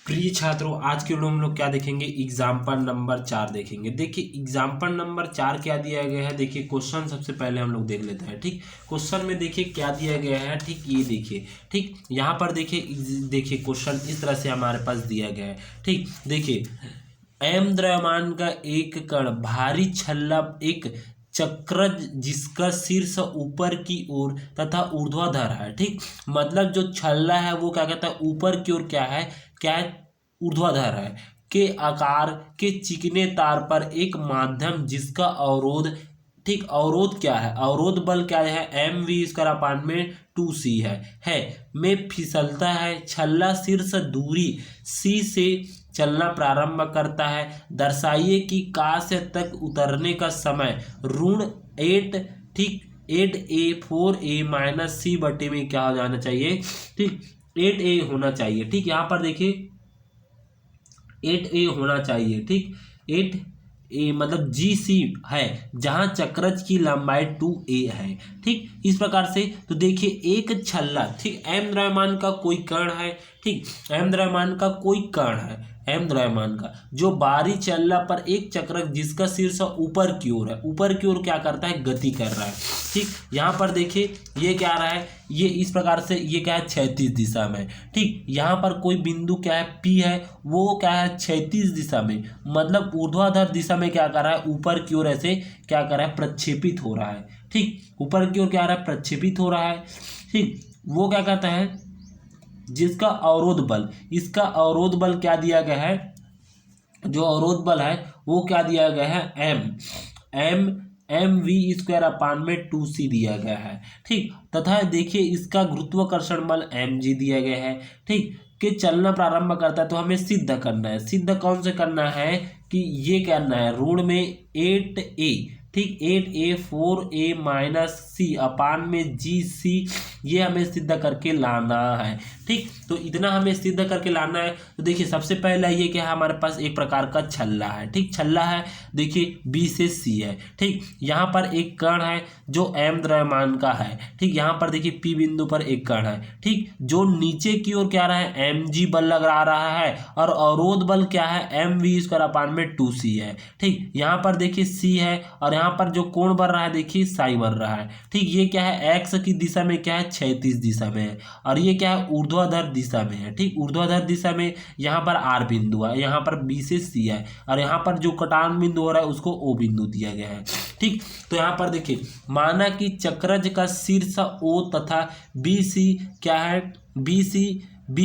प्रिय छात्रों, आज के वीडियो में हम लोग क्या देखेंगे, एग्जाम्पल नंबर 4 देखेंगे। देखिए एग्जाम्पल नंबर 4 क्या दिया गया है। देखिए क्वेश्चन सबसे पहले हम लोग देख लेते हैं। ठीक, क्वेश्चन में देखिए क्या दिया गया है। ठीक, ये देखिए, ठीक यहाँ पर देखिए क्वेश्चन इस तरह से हमारे पास दिया गया है। ठीक, देखिए एम द्रव्यमान का एक कण भारी छल्ला एक चक्रज जिसका शीर्ष ऊपर की ओर तथा ऊर्ध्वाधर है। ठीक, मतलब जो छल्ला है वो क्या कहता है, ऊपर की ओर क्या है, ऊर्ध्वाधर है, के आकार के चिकने तार पर एक माध्यम जिसका अवरोध, ठीक अवरोध क्या है, अवरोध बल क्या है, एम वी स्क्वायर अपान में 2c है में फिसलता है। छल्ला शीर्ष दूरी c से चलना प्रारंभ करता है। दर्शाइए कि का से तक उतरने का समय ऋण 8, ठीक 8a 4a माइनस सी बटे में क्या हो जाना चाहिए, ठीक 8a होना चाहिए। ठीक, यहाँ पर देखिए 8a होना चाहिए। ठीक, 8a मतलब जी सी है जहां चक्रज की लंबाई 2a है। ठीक, इस प्रकार से तो देखिए एक छल्ला, ठीक एम द्रव्यमान का कोई कण है। ठीक, एम द्रव्यमान का कोई कण है, एम द्रव्यमान का जो बाहरी छल्ला पर एक चक्र जिसका शीर्ष ऊपर की ओर है, ऊपर की ओर क्या करता है, गति कर रहा है। ठीक, यहाँ पर देखिए ये क्या रहा है, ये इस प्रकार से ये क्या है, क्षैतिज दिशा में। ठीक, यहाँ पर कोई बिंदु क्या है, पी है, वो क्या है क्षैतिज दिशा में, मतलब ऊर्ध्वाधर दिशा में क्या कर रहा है, ऊपर की ओर ऐसे क्या कर रहा है, प्रक्षेपित हो रहा है। ठीक, ऊपर की ओर क्या रहा है, प्रक्षेपित हो रहा है। ठीक, वो क्या कहता है, जिसका अवरोध बल, इसका अवरोध बल क्या दिया गया है, जो अवरोध बल है वो क्या दिया गया है, एम वी स्क्वायर अपान में 2c दिया गया है। ठीक, तथा देखिए इसका गुरुत्वाकर्षण बल mg दिया गया है। ठीक, कि चलना प्रारंभ करता है। तो हमें सिद्ध करना है, सिद्ध कौन से करना है कि ये करना है ऋण में 8a, ठीक 8a 4a माइनस सी अपान में जी सी, ये हमें सिद्ध करके लाना है। ठीक, तो इतना हमें सिद्ध करके लाना है। तो देखिए सबसे पहला ये क्या है, हमारे पास एक प्रकार का छल्ला है। ठीक, छल्ला है, देखिए बी से सी है। ठीक, यहाँ पर एक कण है जो एम द्रव्यमान का है। ठीक, यहाँ पर देखिए पी बिंदु पर एक कण है। ठीक, जो नीचे की ओर क्या रहा है, एम जी बल लगा रहा है और अवरोध बल क्या है, एम वी स्क्वायर अपान में 2c है। ठीक, यहाँ पर देखिए सी है और यहाँ पर जो कोण बन रहा है देखिए साई बन रहा है। ठीक, ये क्या है, एक्स की दिशा में क्या है, क्षैतिज दिशा में है और ये क्या है, ऊर्ध्वाधर दिशा में है। ठीक, ऊर्ध्वाधर दिशा में यहाँ पर आर बिंदु है, यहाँ पर बी से सी है और यहाँ पर जो कटान बिंदु हो रहा है उसको ओ बिंदु दिया गया है। ठीक, तो यहाँ पर देखिए माना कि चक्रज का शीर्ष ओ तथा बी सी क्या है, B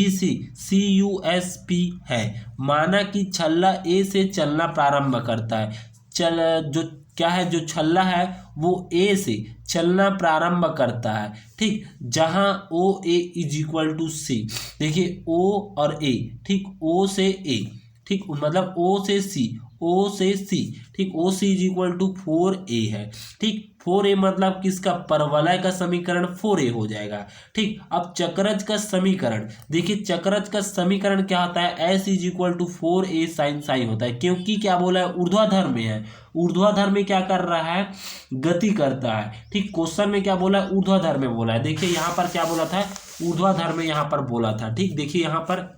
C U S P है। माना कि छल्ला ए से चलना प्रारंभ करता है। जो क्या है, जो छल्ला है वो ए से चलना प्रारंभ करता है। ठीक, जहां ओ ए इज इक्वल टू सी, देखिए ओ और ए, ठीक ओ से ए, ठीक मतलब ओ से सी, ओ से सी, ठीक ओ सी इज इक्वल टू 4a है। ठीक, 4a मतलब किसका, परवलय का समीकरण 4a हो जाएगा। ठीक, अब चक्रज का समीकरण देखिए, चक्रज का समीकरण क्या होता है, s is equal to 4a sine psi होता है, क्योंकि क्या बोला है, ऊर्ध्वाधर में है, ऊर्ध्वाधर में क्या कर रहा है, गति करता है। ठीक, क्वेश्चन में क्या बोला है, ऊर्ध्वाधर में बोला है। देखिए यहाँ पर क्या बोला था, ऊर्ध्वाधर में यहाँ पर बोला था। ठीक, देखिए यहाँ पर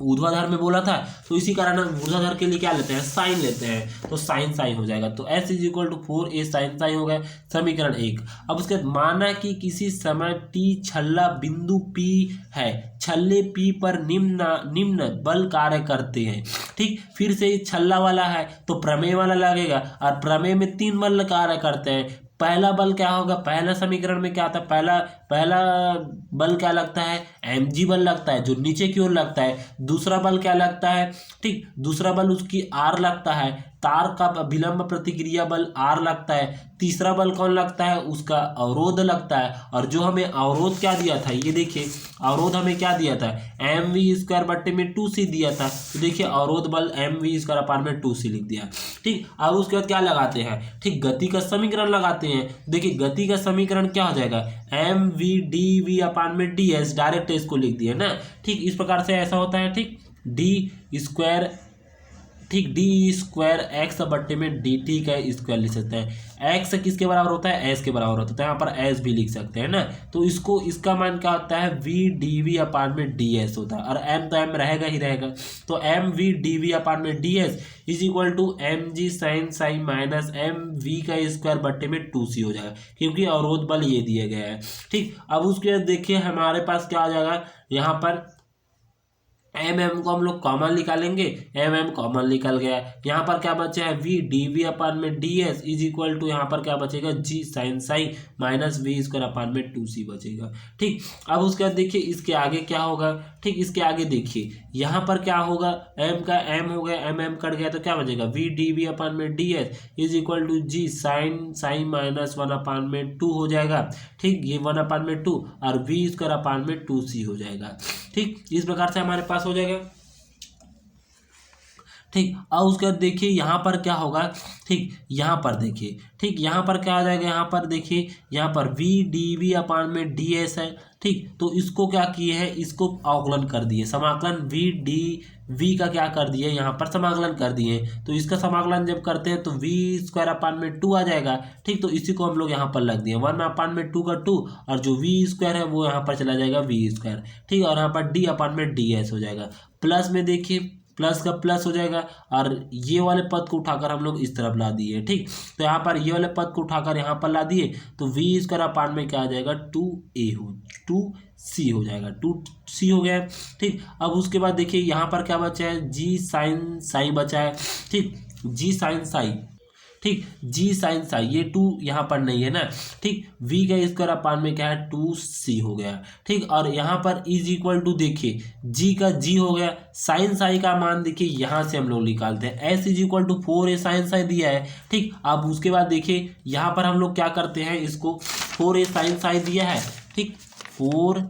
ऊर्ध्वाधर में बोला था, तो इसी कारण हम ऊर्ध्वाधर के लिए क्या लेते हैं, साइन लेते हैं, तो साइन साइन हो जाएगा। तो s is equal to 4a sine sine हो गया, समीकरण 1। अब उसके बाद माना कि किसी समय t छल्ला बिंदु P है, छल्ले P पर निम्न बल कार्य करते हैं। ठीक, फिर से छल्ला वाला है तो प्रमेय वाला लगेगा और प्रमेय में 3 बल कार्य करते हैं। पहला बल क्या होगा, पहला समीकरण में क्या आता है, पहला बल क्या लगता है, mg बल लगता है जो नीचे की ओर लगता है। दूसरा बल क्या लगता है, ठीक दूसरा बल उसकी r लगता है, तार का विलंब प्रतिक्रिया बल r लगता है। तीसरा बल कौन लगता है, उसका अवरोध लगता है। और जो हमें अवरोध क्या दिया था, ये देखिए अवरोध हमें क्या दिया था, एम वी स्क्वायर बट्टे में 2c दिया था। तो देखिए अवरोध बल एम वी स्क्वायर अपान में 2c लिख दिया। ठीक, और उसके बाद क्या लगाते हैं, ठीक गति का समीकरण लगाते हैं। देखिए गति का समीकरण क्या हो जाएगा, M V D V upon में डी एस, डायरेक्ट इसको लिख दिया ना। ठीक, इस प्रकार से ऐसा होता है। ठीक, डी स्क्वायर ठीक, डी स्क्वायर एक्स बट्टे में डी टी का स्क्वायर लिख सकते हैं। एक्स किसके बराबर होता है, एस के बराबर होता है, तो यहाँ पर एस भी लिख सकते हैं ना। तो इसको इसका मान क्या होता है, वी डी वी अपान में डी एस होता है, और एम तो एम रहेगा ही रहेगा, तो M V D V upon में D S is equal to M G sine psi minus M V का स्क्वायर बट्टे में 2c हो जाएगा, क्योंकि अवरोध बल ये दिया गया है। ठीक, अब उसके बाद देखिए हमारे पास क्या आ जाएगा, यहाँ पर एम एम को हम लोग कॉमन निकालेंगे, एम एम कॉमन निकल गया, यहाँ पर क्या बचा है, वी डी वी अपान में D S is equal to यहाँ पर क्या बचेगा, G sine psi minus V square upon में 2c बचेगा। ठीक, अब उसके बाद देखिए इसके आगे क्या होगा, ठीक, इसके आगे देखिए यहाँ पर क्या होगा, एम का एम हो गया, एम एम कट गया तो क्या बचेगा, वी डी वी अपान में D S is equal to G sine psi minus 1 upon में 2 हो जाएगा। ठीक, ये 1 अपान में 2 और वी स्क्वायर अपान में 2c हो जाएगा। ठीक, इस प्रकार से हमारे पास हो जाएगा। ठीक, अब उसके बाद देखिए यहाँ पर क्या होगा, ठीक, यहाँ पर देखिए, ठीक, यहाँ पर क्या आ जाएगा, यहाँ पर देखिए, यहाँ पर वी डी वी अपान में डी एस है। ठीक, तो इसको क्या किए हैं, इसको अवकलन कर दिए, समाकलन वी डी वी का क्या कर दिए, यहाँ पर समाकलन कर दिए, तो इसका समाकलन जब करते हैं तो वी स्क्वायर अपान में 2 आ जाएगा। ठीक, तो इसी को हम लोग यहाँ पर लग दिए, 1 अपान में 2 का 2 और जो वी स्क्वायर है वो यहाँ पर चला जाएगा वी स्क्वायर। ठीक, और यहाँ पर डी अपान में डी एस हो जाएगा, प्लस में देखिए प्लस का प्लस हो जाएगा, और ये वाले पद को उठाकर हम लोग इस तरफ ला दिए। ठीक, तो यहाँ पर ये वाले पद को उठाकर यहाँ पर ला दिए, तो वी स्क्वायर अपान में क्या आ जाएगा, 2c हो जाएगा, 2c हो गया। ठीक, अब उसके बाद देखिए यहाँ पर क्या बचा है, जी साइन साई बचा है। ठीक, जी साइन साई, ठीक, जी साइन साई, ये 2 यहाँ पर नहीं है ना। ठीक, v का स्क्वायर अपान में क्या है, 2c हो गया। ठीक, और यहाँ पर इज इक्वल टू देखिए g का g हो गया, साइन साई का मान देखिए यहाँ से हम लोग निकालते हैं, s is equal to 4a sine psi दिया है। ठीक, अब उसके बाद देखिए यहाँ पर हम लोग क्या करते हैं, इसको 4a साइन साई दिया है। ठीक, 4,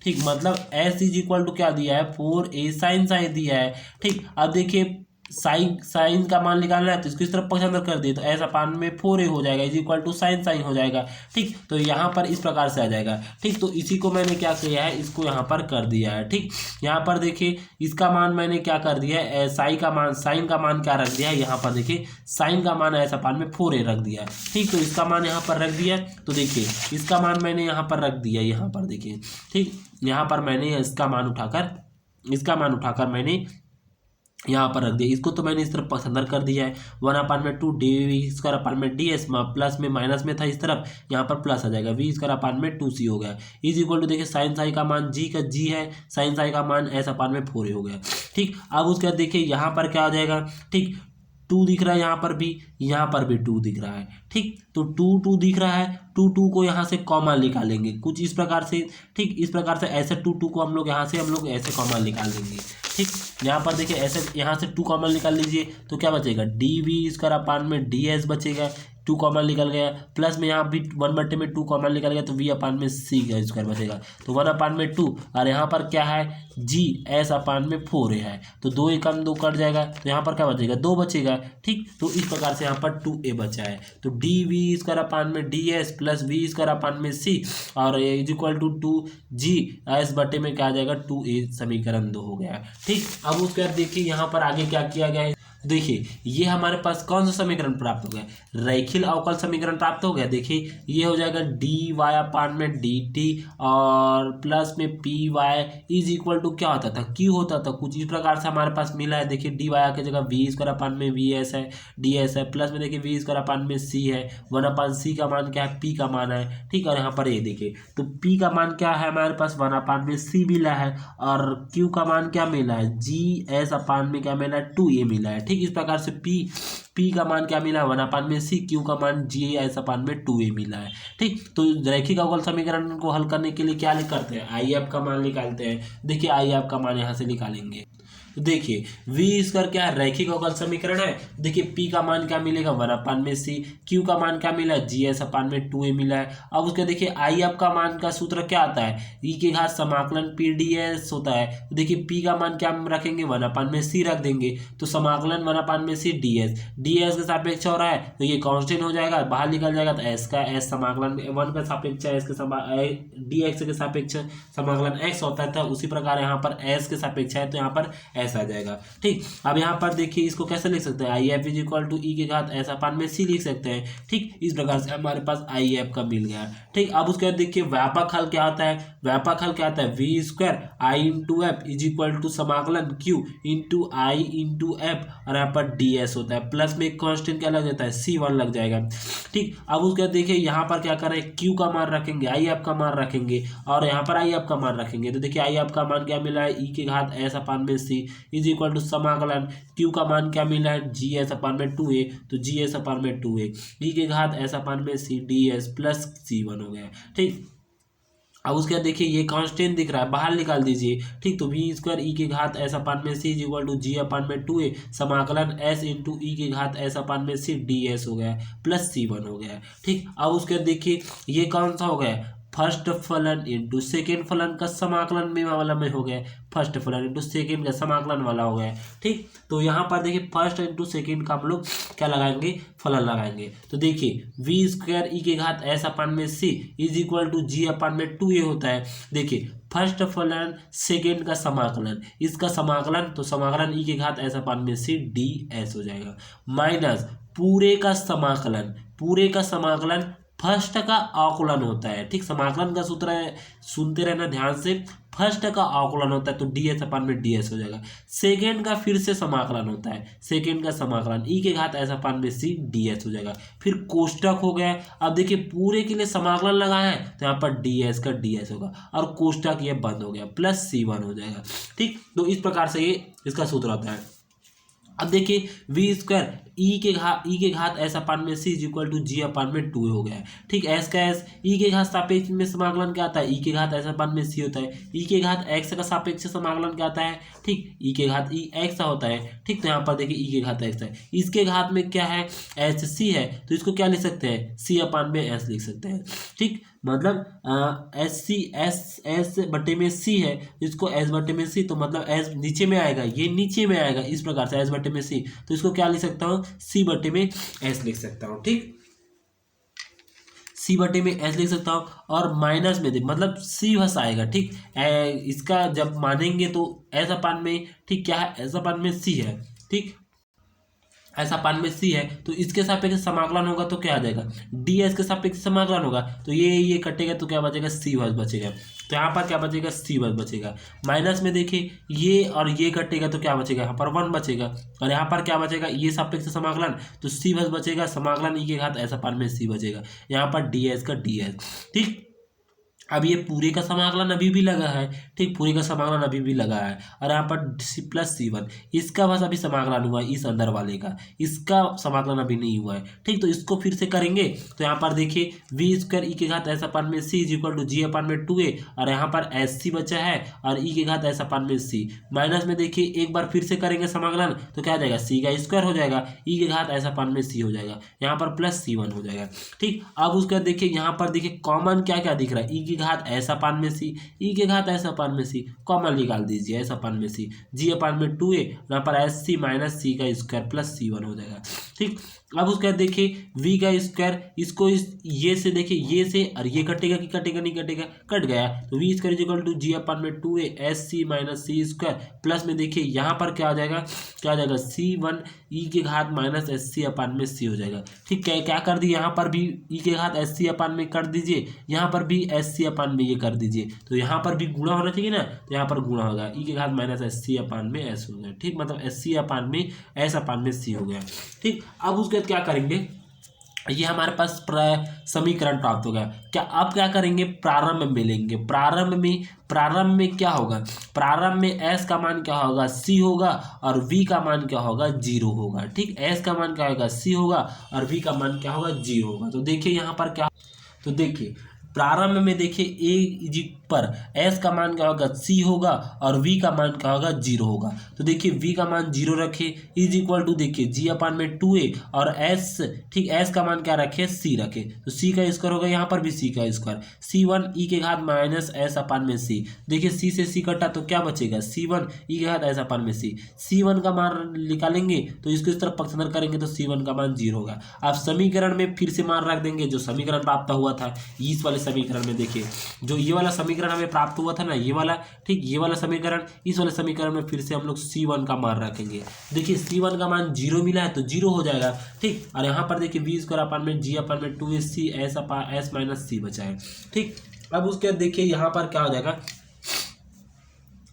ठीक, मतलब s इज इक्वल टू क्या दिया है, 4a साइन साई दिया है। ठीक, अब देखिए साइन साइन का मान निकालना है तो इसको इस तरफ पक्ष अंदर कर दिए, तो ऐसा अपान में 4a हो जाएगा is equal to sine sine हो जाएगा। ठीक, तो यहाँ पर इस प्रकार से आ जाएगा। ठीक, तो इसी को मैंने क्या किया है, इसको यहाँ पर कर दिया है। ठीक, यहाँ पर देखिए इसका मान मैंने क्या कर दिया है, साई का मान, साइन का मान क्या रख दिया है, यहाँ पर देखिए साइन का मान ऐसा अपान में 4a रख दिया है। ठीक, तो इसका मान यहाँ पर रख दिया, तो देखिए इसका मान मैंने यहाँ पर रख दिया, यहाँ पर देखिए। ठीक, यहाँ पर मैंने इसका मान उठाकर मैंने यहाँ पर रख दिया, इसको तो मैंने इस तरफ पक्ष अंदर कर दिया है, 1 अपान में 2 डी वी स्क्वायर अपान में डी एस, प्लस में माइनस में था इस तरफ, यहाँ पर प्लस आ जाएगा, वी स्क्वायर अपान में 2c हो गया इज इक्वल टू देखिए साइन साई का मान जी का जी है, साइन साई का मान एस अपान में 4a हो गया। ठीक, अब उसके बाद देखिए यहाँ पर क्या आ जाएगा, ठीक, 2 दिख रहा है यहाँ पर भी 2 दिख रहा है। ठीक, तो 2 दिख रहा है, 2 को यहाँ से कॉमन निकालेंगे कुछ इस प्रकार से। ठीक, इस प्रकार से ऐसे 2 को हम लोग यहाँ से ऐसे कॉमन निकाल देंगे। ठीक, यहाँ पर देखिए ऐसे यहाँ से 2 कॉमन निकाल लीजिए तो क्या बचेगा, डी वी स्क्वायर अपान में डी एस बचेगा, 2 कॉमन निकल गया, प्लस में यहाँ भी 1/2 कॉमन निकल गया तो v अपान में c का स्क्वायर बचेगा, तो 1 अपान में 2, और यहाँ पर क्या है g s अपान में 4a है, तो 2 एकम 2 कट जाएगा, तो यहाँ पर क्या बचेगा, 2 बचेगा। ठीक, तो इस प्रकार से यहाँ पर 2a बचा है, तो डी वी स्क्वायर अपान में D S plus V square upon में c और is equal to 2g s बटे में क्या आ जाएगा, 2a, समीकरण 2 हो गया। ठीक, अब उसके बाद देखिए यहाँ पर आगे क्या किया गया है, देखिए ये हमारे पास कौन सा समीकरण प्राप्त हो गया, रैखिक अवकल समीकरण प्राप्त हो गया। देखिए ये हो जाएगा डी वाई अपान में डी टी और प्लस में P Y is equal to क्या होता था, क्यू होता था, कुछ इस प्रकार से हमारे पास मिला है। देखिए डी वाई की जगह वी स्क्वायर अपान में वी एस है, डी एस है, प्लस में देखिए वी स्क्वायर अपान में सी है, 1 अपान सी का मान क्या है, पी का मान है। ठीक, और यहाँ पर ये देखिए तो पी का मान क्या है हमारे पास, 1 अपान में सी मिला है, और क्यू का मान क्या मिला है, जी एस अपान में क्या मिला है, 2a मिला है। ठीक, इस प्रकार से P का मान क्या मिला है, 1 अपान में C, Q का मान G एस अपान में 2a मिला है। ठीक, तो रैखिक अवकल समीकरण को हल करने के लिए क्या करते हैं, IF का मान निकालते हैं। देखिए IF का मान यहाँ से निकालेंगे, तो देखिए v स्क्वायर क्या है, रैखिक अवकल समीकरण है। देखिए p का मान क्या मिलेगा, 1 अपान में c, q का मान क्या मिला, जी एस अपान में 2a मिला है। अब उसके देखिए IF का मान का सूत्र क्या आता है, e के घात समाकलन pds होता है। तो देखिए p का मान क्या रखेंगे, 1 अपान में c रख देंगे, तो समाकलन 1 अपान में c ds के सापेक्ष हो रहा है तो ये कांस्टेंट हो जाएगा, बाहर निकल जाएगा, तो s का s समाकलन 1 का सापेक्ष है, s के dx के सापेक्ष समाकलन x होता है, तो उसी प्रकार यहाँ पर s के सापेक्ष है तो यहाँ पर एस आ जाएगा। ठीक, अब यहाँ पर देखिए इसको कैसे लिख सकते हैं, I F is equal to E के घात एस अपान में सी लिख सकते हैं। ठीक, इस प्रकार से हमारे पास आई एफ का मिल गया। ठीक, अब उसके बाद देखिए व्यापक हल क्या होता है, व्यापक हल क्या होता है, V square I into F is equal to समाकलन Q into I into F और यहाँ पर डी एस होता है, प्लस में एक कॉन्स्टेंट क्या लग जाता है, C1 लग जाएगा। ठीक, अब उसके बाद देखिए यहाँ पर क्या करें, क्यू का मान रखेंगे, आई एफ का मान रखेंगे और यहाँ पर आई एफ का मान रखेंगे। तो देखिए आई एफ का मान क्या मिला है, ई के घात एस अपान में सी इज इक्वल टू समाकलन क्यू का मान क्या मिला है, जी एस अपान में 2a, तो जी एस अपान में 2a ई के घात एस अपान में C D S plus C1 हो गया। ठीक, अब उसके बाद देखिए ये कांस्टेंट दिख रहा है, बाहर निकाल दीजिए। ठीक, तो वी स्क्वायर ई के घात एस अपान में सी is equal to G upon में 2a समाकलन एस इंटू ई के घात एस अपान में सी डी एस हो गया प्लस C1 हो गया। ठीक, अब उसके बाद देखिए ये कौन सा हो गया, फर्स्ट फलन इंटू सेकेंड फलन का समाकलन में वाला में हो गया, फर्स्ट फलन इंटू सेकेंड का समाकलन वाला हो गया। ठीक, तो यहाँ पर देखिए फर्स्ट इंटू सेकेंड का हम लोग क्या लगाएंगे, फलन लगाएंगे। तो देखिए वी स्क्वायर ई के घात एस अपान में सी is equal to G upon में 2a होता है। देखिए फर्स्ट फलन सेकेंड का समाकलन, इसका समाकलन तो समाकलन ई के घात एस अपान में सी डी एस हो जाएगा माइनस पूरे का समाकलन, पूरे का समाकलन फर्स्ट का अवकलन होता है। ठीक, समाकलन का सूत्र है, सुनते रहना ध्यान से, फर्स्ट का अवकलन होता है तो डी एस अपान में डी एस हो जाएगा। सेकेंड का फिर से समाकलन होता है, सेकेंड का समाकलन ई के घात एस अपान में सी डी एस हो जाएगा। फिर कोष्टक हो गया। अब देखिए पूरे के लिए समाकलन लगाए हैं तो यहाँ पर डी एस का डी एस होगा और कोष्टक ये बंद हो गया प्लस C1 हो जाएगा। ठीक, तो इस प्रकार से ये इसका सूत्र होता है। अब देखिए वी स्क्वायर ई के घात एस अपान में सी is equal to G upon में 2 हो गया है। ठीक, एस का एस, ई के घात सापेक्ष में समाकलन क्या आता है, ई के घात एस अपान में सी होता है, ई के घात एक्स का सापेक्ष समाकलन क्या आता है, ठीक, ई के घात ई एक्स होता है। ठीक, तो यहाँ पर देखिए ई के घात एक्स है, इसके घात में क्या है, एस सी है, तो इसको क्या लिख सकते हैं, सी अपान में एस लिख सकते हैं। ठीक, मतलब एस सी एस बटे में सी है, इसको एस बटे में सी, तो मतलब एस नीचे में आएगा, ये नीचे में आएगा, इस प्रकार से एस बटे में सी, तो इसको क्या लिख सकता हूँ, सी बटे में एस लिख सकता हूँ। ठीक, सी बटे में एस लिख सकता हूँ और माइनस में मतलब सी भस आएगा। ठीक, इसका जब मानेंगे तो एस अपान में, ठीक, क्या है, एस अपान में सी है। ठीक, ऐसा पान में सी है तो इसके सापेक्ष समाकलन होगा तो क्या आ जाएगा, डी एस के सापेक्ष समाकलन होगा तो ये कटेगा तो क्या बचेगा, सी बस बचेगा। तो यहाँ पर क्या बचेगा, सी बस बचेगा। माइनस में देखिए ये और ये कटेगा तो क्या बचेगा, यहाँ पर 1 बचेगा और यहाँ पर क्या बचेगा, ये सापेक्ष समाकलन तो सी बस बचेगा, समाकलन ई के घात ऐसा पान में सी बचेगा, यहाँ पर डी एस का डी एस। ठीक, अब ये पूरे का समाकलन अभी भी लगा है। ठीक, पूरे का समाकलन अभी भी लगा है और यहाँ पर सी प्लस C1, इसका बस अभी समाकलन हुआ है, इस अंदर वाले का, इसका समाकलन अभी नहीं हुआ है। ठीक, तो इसको फिर से करेंगे तो यहाँ पर देखिए वी स्क्वायर ई के घात ऐसा पान में सी is equal to G upon में 2a और यहाँ पर एस सी बचा है और ई के घात ऐसा पान में सी, माइनस में देखिए एक बार फिर से करेंगे समाकलन तो क्या आ जाएगा, सी का स्क्वायर हो जाएगा, ई के घात ऐसा पान में सी हो जाएगा, यहाँ पर प्लस C1 हो जाएगा। ठीक, अब उसके बाद देखिए यहाँ पर देखिए कॉमन क्या क्या दिख रहा है, ई के घात ऐसा पान में सी, ई के घात ऐसा पान में सी, कॉमन निकाल दीजिए, ऐसा पान में सी, जी अपान में 2a, यहाँ पर एस सी माइनस सी का स्क्वायर प्लस C1 हो जाएगा। ठीक, अब उसके बाद देखिए v का स्क्वायर, इसको ये से देखिए ये से और ये कटेगा कि कटेगा, नहीं कटेगा, कट गया तो we square equal to G upon में 2a एस सी माइनस सी स्क्वायर प्लस में देखिए यहाँ पर क्या आ जाएगा, क्या आ जाएगा, C1 ई के घात माइनस एस सी अपान में सी हो जाएगा। ठीक, क्या कर दिए, यहाँ पर भी ई के घात एस सी अपान में कर दीजिए, यहाँ पर भी एस सी अपान में ये कर दीजिए, तो यहाँ पर भी गुणा होना चाहिए ना, तो यहाँ पर गुणा होगा, ई के घात माइनस एस सी अपान में एस हो गया। ठीक, मतलब एस सी अपान में एस अपान में सी हो गया। ठीक, अब उसके बाद क्या करेंगे, ये हमारे पास समीकरण प्राप्त हो गया। क्या अब क्या करेंगे, प्रारंभ में लेंगे, प्रारंभ में क्या होगा, प्रारंभ में s का मान क्या होगा, c होगा और v का मान क्या होगा, 0 होगा। ठीक, s का मान क्या होगा, c होगा और v का मान क्या होगा, 0 होगा। तो देखिए यहाँ पर क्या, तो देखिए प्रारंभ में देखिए a पर s का मान क्या होगा, c होगा और v का मान क्या होगा, 0 होगा। तो देखिए v का मान 0 रखे इज इक्वल टू देखिए g अपान में 2a और s, ठीक, s का मान क्या रखे, c रखे, तो c का स्क्वायर होगा, यहाँ पर भी c का स्क्वायर, c1 ई के घात माइनस s अपान में c, देखिए c से c कटा तो क्या बचेगा, c1 ई के घात s अपान में c, c1 का मान निकालेंगे तो इसको इस तरफ पक्षांतर करेंगे तो c1 का मान 0 होगा। अब समीकरण में फिर से मान रख देंगे, जो समीकरण प्राप्त हुआ था इस वाले समीकरण में देखिए जो ये वाला समीकरण हमें प्राप्त हुआ था ना, ये वाला, ठीक, ये वाला समीकरण, इस वाले समीकरण में फिर से हम लोग C1 का मान रखेंगे। देखिए C1 का मान 0 मिला है तो 0 हो जाएगा, ठीक। और यहाँ पर देखिए v स्क्वायर अपान में g अपान में 2ac s माइनस सी बचा है, ठीक। अब उसके बाद देखिए यहाँ पर क्या हो जाएगा,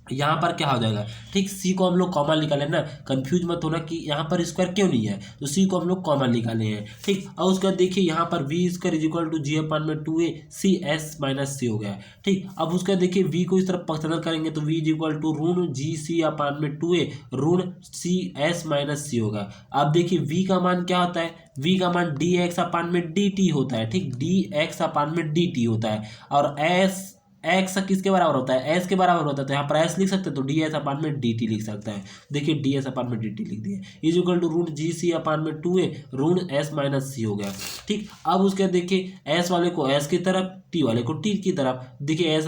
यहाँ पर क्या हो जाएगा, ठीक। सी को हम लोग कॉमन निकाले ना, कंफ्यूज मत होना कि यहाँ पर स्क्वायर क्यों नहीं है, तो सी को हम लोग कॉमन निकाले हैं, ठीक। और उसके बाद देखिए यहाँ पर V square is equal to G upon में 2a सी एस माइनस सी हो गया, ठीक। अब उसके बाद देखिए वी को इस तरफ पक्षांतर करेंगे तो वी इज इक्वल टू ऋण जी सी अपान में 2a ऋण सी एस माइनस सी होगा। अब देखिए वी का मान क्या होता है, वी का मान डी एक्स अपान में डी टी होता है, ठीक, डी एक्स अपान में डी टी होता है। और एस एक्स किसके बराबर होता है, एस के बराबर होता है, तो यहाँ पर एस लिख सकते हैं तो डी एस अपान में डी टी लिख सकता है। देखिए डी एस अपान में डी टी लिख दिए, इज इक्वल टू ऋण जी सी अपान में 2a ऋण एस माइनस सी हो गया, ठीक। अब उसके देखिए एस वाले को एस की तरफ, टी वाले को टी की तरफ, देखिए एस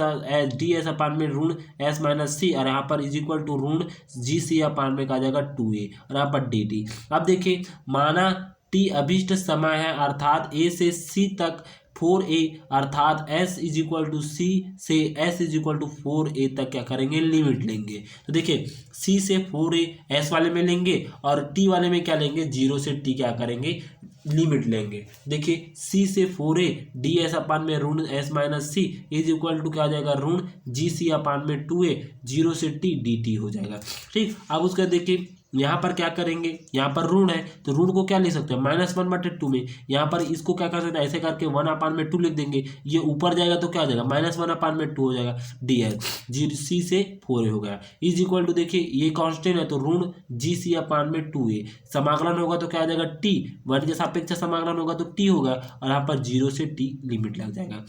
डी एस अपान में ऋण एस माइनस सी और यहाँ पर इज इक्वल टू ऋण जी सी अपान में कहा जाएगा 2a और यहाँ पर डी टी। अब देखिए माना टी अभिष्ट समय है अर्थात ए से सी तक 4a अर्थात s इज इक्वल टू सी से s is equal to 4a तक क्या करेंगे, लिमिट लेंगे। तो देखिए c से 4a s वाले में लेंगे और t वाले में क्या लेंगे, 0 से t क्या करेंगे, लिमिट लेंगे। देखिए c से 4a डी एस अपान में ऋण s minus C is equal to क्या आ जाएगा, ऋण जी सी अपान में 2a 0 से t डी टी हो जाएगा, ठीक। अब उसका देखिए यहाँ पर क्या करेंगे, यहाँ पर ऋण है तो ऋण को क्या लिख सकते हैं, -1/2 में। यहाँ पर इसको क्या कर सकते हैं, ऐसे करके 1/2 लिख देंगे, ये ऊपर जाएगा तो क्या हो जाएगा, -1/2 हो जाएगा, डी एस जी सी से 4a हो गया इज इक्वल टू, देखिए ये कांस्टेंट है तो ऋण जी सी अपान में 2a, समाकलन होगा तो क्या आ जाएगा, टी 1 के सापेक्ष समाकलन होगा तो टी होगा और यहाँ पर 0 से t लिमिट लग जाएगा,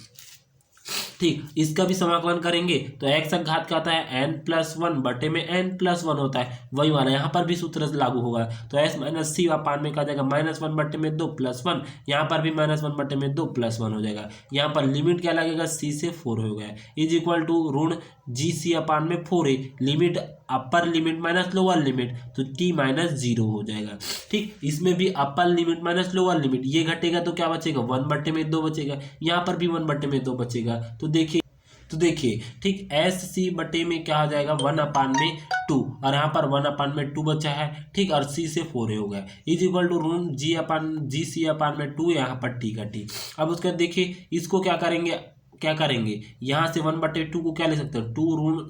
ठीक। इसका भी समाकलन करेंगे तो x का घात क्या आता है, n+1 बटे में n+1 होता है, वही वाला यहाँ पर भी सूत्र लागू होगा तो s माइनस सी अपान में क्या जाएगा, -1 बटे में 2 +1, यहाँ पर भी -1 बटे में 2 +1 हो जाएगा। यहाँ पर लिमिट क्या लगेगा, c से 4 हो गया इज इक्वल टू ऋण जी सी अपान में 4a limit upper limit minus lower limit तो t -0 हो जाएगा, ठीक। इसमें भी upper limit minus lower limit, ये घटेगा तो क्या बचेगा, 1/2 बचेगा, यहाँ पर भी 1/2 बचेगा। तो देखिए ठीक एस सी बटे में क्या हो जाएगा, 1/2 और यहाँ पर 1/2 बचा है, ठीक। और सी से 4a हो गया इज इक्वल टू ऋण जी सी अपान में 2 यहाँ पर टी का टी। अब उसके बाद देखिए इसको क्या करेंगे, यहाँ से 1/2 को क्या ले सकते हैं, 2 ऋण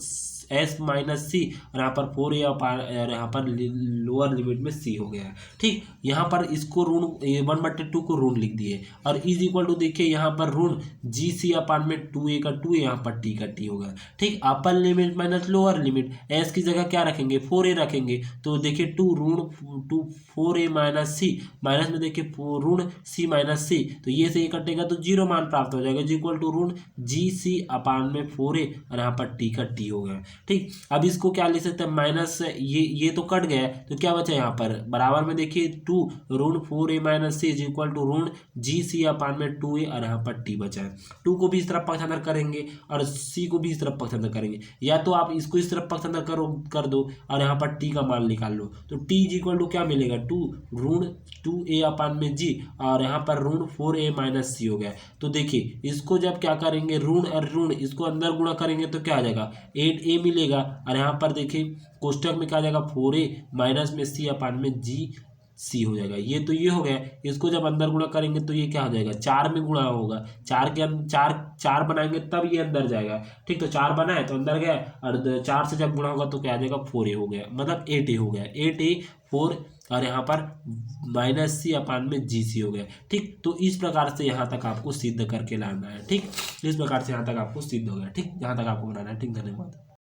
एस माइनस सी और यहाँ पर 4a और यहाँ पर लोअर लिमिट में सी हो गया, ठीक। यहाँ पर इसको ऋण 1/2 को ऋण लिख दिए और इज इक्वल टू देखिए यहाँ पर ऋण जी सी अपान में 2a का 2a यहाँ पर टी का टी होगा, ठीक। Upper limit minus lower limit, S की जगह क्या रखेंगे, 4a रखेंगे तो देखिए 2 ऋण 4a माइनस सी, माइनस में देखिए ऋण सी माइनस सी, तो ये से ये कटेगा तो 0 मान प्राप्त हो जाएगा इज इक्वल टू ऋण जी सी अपान में 4a और यहाँ पर टी का टी हो गया, ठीक। अब इसको क्या लिख सकते हैं, माइनस ये तो कट गया तो क्या बचा यहाँ पर बराबर में देखिए 2 ऋण 4a minus C is equal to ऋण जी सी अपान में 2a और यहाँ पर t बचा है। 2 को भी इस तरफ पक्षांतर करेंगे और c को भी इस तरफ पक्षांतर करेंगे, या तो आप इसको इस तरफ पक्षांतर कर दो और यहाँ पर t का मान निकाल लो तो t इज इक्वल टू क्या मिलेगा, 2 ऋण 2a अपान में g और यहाँ पर ऋण 4a माइनस सी हो गया। तो देखिए इसको जब क्या करेंगे, ऋण और ऋण इसको अंदर गुणा करेंगे तो क्या आ जाएगा, 8a मिलेगा और यहाँ पर देखिए कोष्टक में क्या आ जाएगा, 4a माइनस में c अपान में जी सी हो जाएगा। ये तो ये हो गया, इसको जब अंदर गुणा करेंगे तो ये क्या हो जाएगा, 4 में गुणा होगा, 4 बनाएंगे तब ये अंदर जाएगा, ठीक। तो 4 बनाए तो अंदर गया और 4 से जब गुणा होगा तो क्या आ जाएगा, 4a हो गया, मतलब 8a हो गया, 8a 4 और यहाँ पर माइनस सी अपान में जी सी हो गया, ठीक। तो इस प्रकार से यहाँ तक आपको सिद्ध करके लाना है, ठीक। इस प्रकार से यहाँ तक आपको सिद्ध हो गया, ठीक, यहाँ तक आपको बनाना है, ठीक। धन्यवाद।